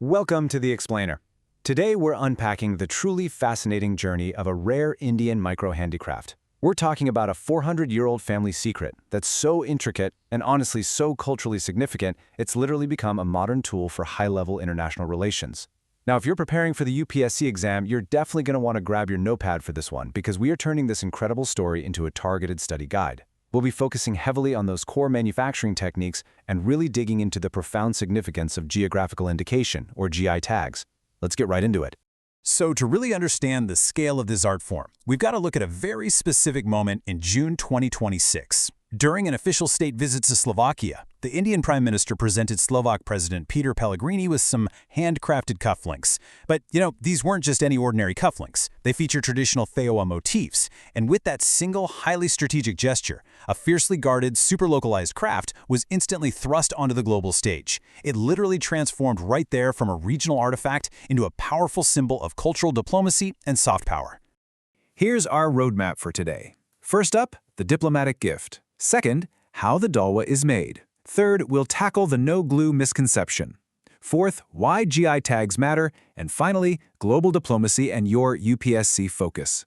Welcome to The Explainer. Today we're unpacking the truly fascinating journey of a rare Indian micro-handicraft. We're talking about a 400-year-old family secret that's so intricate and honestly so culturally significant, it's literally become a modern tool for high-level international relations. Now, if you're preparing for the UPSC exam, you're definitely going to want to grab your notepad for this one because we are turning this incredible story into a targeted study guide. We'll be focusing heavily on those core manufacturing techniques and really digging into the profound significance of geographical indication, or GI tags. Let's get right into it. So to really understand the scale of this art form, we've got to look at a very specific moment in June 2026. During an official state visit to Slovakia, the Indian Prime Minister presented Slovak President Peter Pellegrini with some handcrafted cufflinks. But, these weren't just any ordinary cufflinks. They feature traditional Thewa motifs. And with that single, highly strategic gesture, a fiercely guarded, super-localized craft was instantly thrust onto the global stage. It literally transformed right there from a regional artifact into a powerful symbol of cultural diplomacy and soft power. Here's our roadmap for today. First up, the diplomatic gift. Second, how the dalwa is made. Third, we'll tackle the no-glue misconception. Fourth, why GI tags matter. And finally, global diplomacy and your UPSC focus.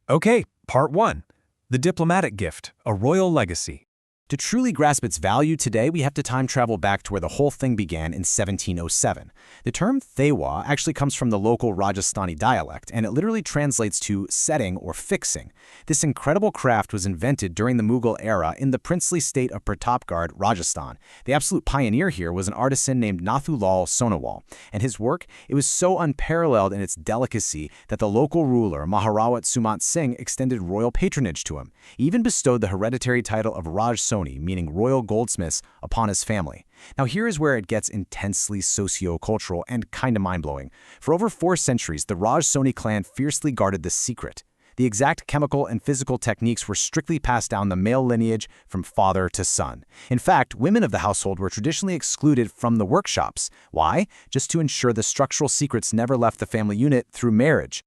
Okay, part 1. The diplomatic gift, a royal legacy. To truly grasp its value today, we have to time travel back to where the whole thing began in 1707. The term Thewa actually comes from the local Raj-Soni dialect, and it literally translates to setting or fixing. This incredible craft was invented during the Mughal era in the princely state of Pratapgarh, Rajasthan. The absolute pioneer here was an artisan named Nathulal Sonowal, and his work, it was so unparalleled in its delicacy that the local ruler, Maharawat Sumant Singh, extended royal patronage to him. He even bestowed the hereditary title of Raj-Soni, meaning royal goldsmiths, upon his family. Now here is where it gets intensely socio-cultural and kinda mind-blowing. For over 4 centuries, the Raj-Soni clan fiercely guarded the secret. The exact chemical and physical techniques were strictly passed down the male lineage from father to son. In fact, women of the household were traditionally excluded from the workshops. Why? Just to ensure the structural secrets never left the family unit through marriage.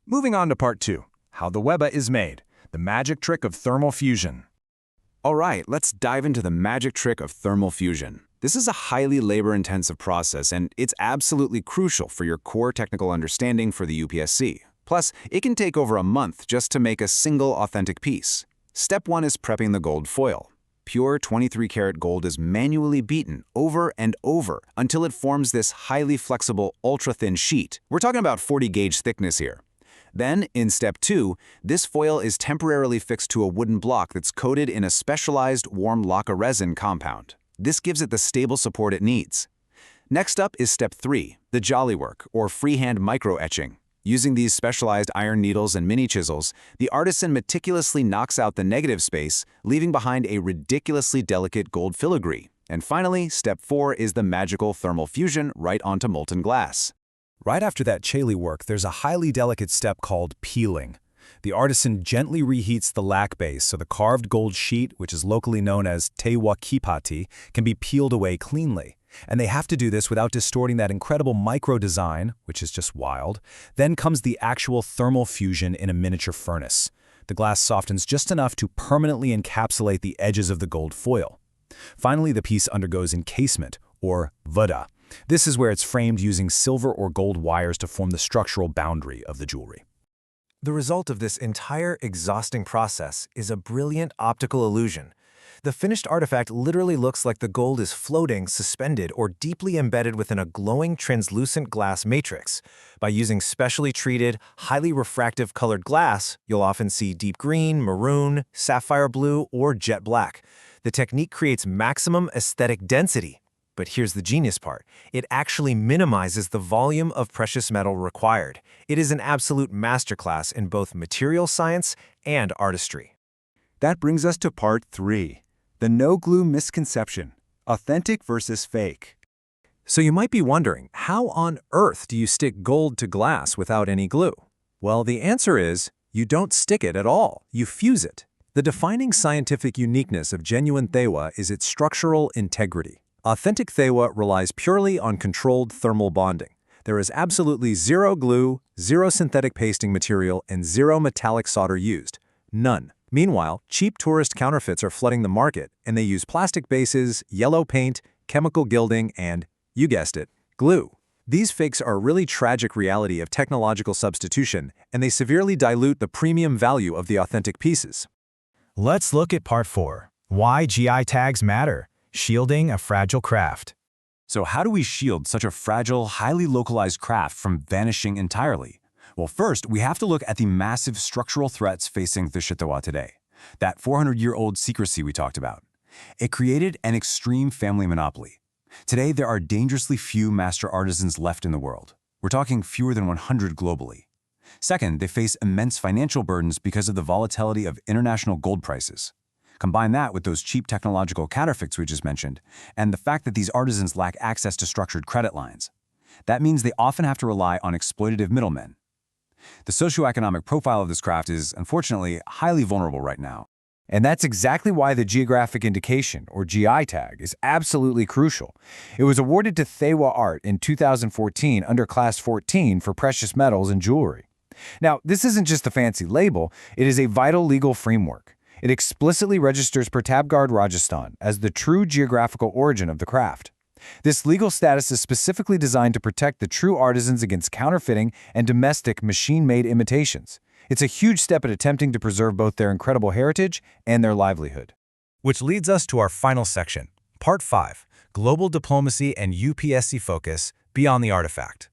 Moving on to part 2, how the weba is made, the magic trick of thermal fusion. All right, let's dive into the magic trick of thermal fusion. This is a highly labor-intensive process, and it's absolutely crucial for your core technical understanding for the UPSC. Plus, it can take over a month just to make a single authentic piece. Step 1 is prepping the gold foil. Pure 23-karat gold is manually beaten over and over until it forms this highly flexible, ultra-thin sheet. We're talking about 40-gauge thickness here. Then, in step 2, this foil is temporarily fixed to a wooden block that's coated in a specialized warm lacquer resin compound. This gives it the stable support it needs. Next up is step 3, the jolly work, or freehand micro-etching. Using these specialized iron needles and mini chisels, the artisan meticulously knocks out the negative space, leaving behind a ridiculously delicate gold filigree. And finally, step 4 is the magical thermal fusion right onto molten glass. Right after that chali work, there's a highly delicate step called peeling. The artisan gently reheats the lac base so the carved gold sheet, which is locally known as Thewa kipati, can be peeled away cleanly. And they have to do this without distorting that incredible micro-design, which is just wild. Then comes the actual thermal fusion in a miniature furnace. The glass softens just enough to permanently encapsulate the edges of the gold foil. Finally, the piece undergoes encasement, or vada. This is where it's framed using silver or gold wires to form the structural boundary of the jewelry. The result of this entire exhausting process is a brilliant optical illusion. The finished artifact literally looks like the gold is floating, suspended, or deeply embedded within a glowing, translucent glass matrix. By using specially treated, highly refractive colored glass, you'll often see deep green, maroon, sapphire blue, or jet black. The technique creates maximum aesthetic density. But here's the genius part. It actually minimizes the volume of precious metal required. It is an absolute masterclass in both material science and artistry. That brings us to part 3, the no-glue misconception, authentic versus fake. So you might be wondering, how on earth do you stick gold to glass without any glue? Well, the answer is, you don't stick it at all. You fuse it. The defining scientific uniqueness of genuine Thewa is its structural integrity. Authentic Thewa relies purely on controlled thermal bonding. There is absolutely zero glue, zero synthetic pasting material, and zero metallic solder used. None. Meanwhile, cheap tourist counterfeits are flooding the market, and they use plastic bases, yellow paint, chemical gilding, and, you guessed it, glue. These fakes are a really tragic reality of technological substitution, and they severely dilute the premium value of the authentic pieces. Let's look at Part 4. Why GI tags matter. Shielding a fragile craft. So how do we shield such a fragile, highly localized craft from vanishing entirely? Well, first, we have to look at the massive structural threats facing the Thewa today. That 400-year-old secrecy we talked about. It created an extreme family monopoly. Today, there are dangerously few master artisans left in the world. We're talking fewer than 100 globally. Second, they face immense financial burdens because of the volatility of international gold prices. Combine that with those cheap technological counterfeits we just mentioned, and the fact that these artisans lack access to structured credit lines. That means they often have to rely on exploitative middlemen. The socioeconomic profile of this craft is, unfortunately, highly vulnerable right now. And that's exactly why the Geographic Indication, or GI tag, is absolutely crucial. It was awarded to Thewa Art in 2014 under Class 14 for precious metals and jewelry. Now, this isn't just a fancy label, it is a vital legal framework. It explicitly registers Pratapgarh, Rajasthan, as the true geographical origin of the craft. This legal status is specifically designed to protect the true artisans against counterfeiting and domestic machine-made imitations. It's a huge step at attempting to preserve both their incredible heritage and their livelihood. Which leads us to our final section, Part 5, Global Diplomacy and UPSC Focus Beyond the Artifact.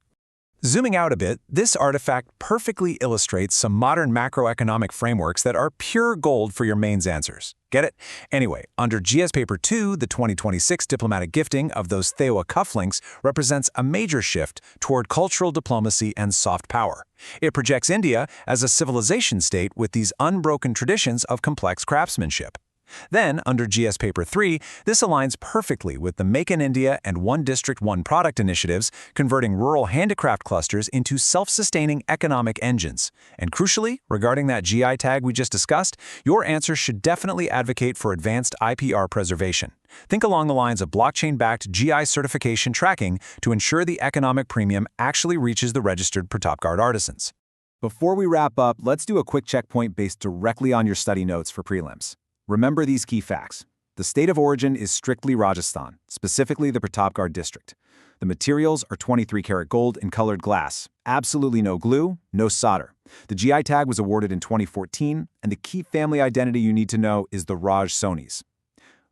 Zooming out a bit, this artifact perfectly illustrates some modern macroeconomic frameworks that are pure gold for your mains answers. Get it? Anyway, under GS Paper 2, the 2026 diplomatic gifting of those Thewa cufflinks represents a major shift toward cultural diplomacy and soft power. It projects India as a civilization state with these unbroken traditions of complex craftsmanship. Then, under GS Paper 3, this aligns perfectly with the Make in India and One District, One Product initiatives, converting rural handicraft clusters into self-sustaining economic engines. And crucially, regarding that GI tag we just discussed, your answer should definitely advocate for advanced IPR preservation. Think along the lines of blockchain-backed GI certification tracking to ensure the economic premium actually reaches the registered Pratapgarh artisans. Before we wrap up, let's do a quick checkpoint based directly on your study notes for prelims. Remember these key facts. The state of origin is strictly Rajasthan, specifically the Pratapgarh district. The materials are 23-karat gold in colored glass. Absolutely no glue, no solder. The GI tag was awarded in 2014, and the key family identity you need to know is the Raj-Sonis.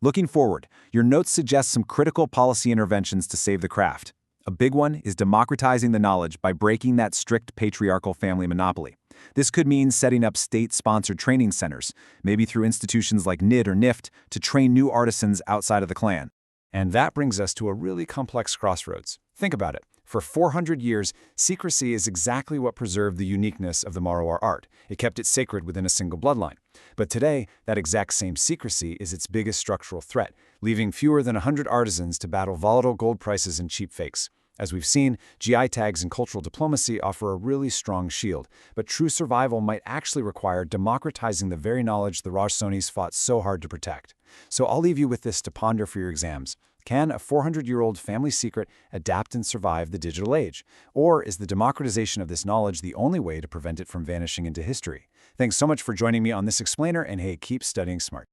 Looking forward, your notes suggest some critical policy interventions to save the craft. A big one is democratizing the knowledge by breaking that strict patriarchal family monopoly. This could mean setting up state-sponsored training centers, maybe through institutions like NID or NIFT, to train new artisans outside of the clan. And that brings us to a really complex crossroads. Think about it. For 400 years, secrecy is exactly what preserved the uniqueness of the Marwar art. It kept it sacred within a single bloodline. But today, that exact same secrecy is its biggest structural threat, leaving fewer than 100 artisans to battle volatile gold prices and cheap fakes. As we've seen, GI tags and cultural diplomacy offer a really strong shield, but true survival might actually require democratizing the very knowledge the Raj-Sonis fought so hard to protect. So I'll leave you with this to ponder for your exams. Can a 400-year-old family secret adapt and survive the digital age? Or is the democratization of this knowledge the only way to prevent it from vanishing into history? Thanks so much for joining me on this explainer, and hey, keep studying smart.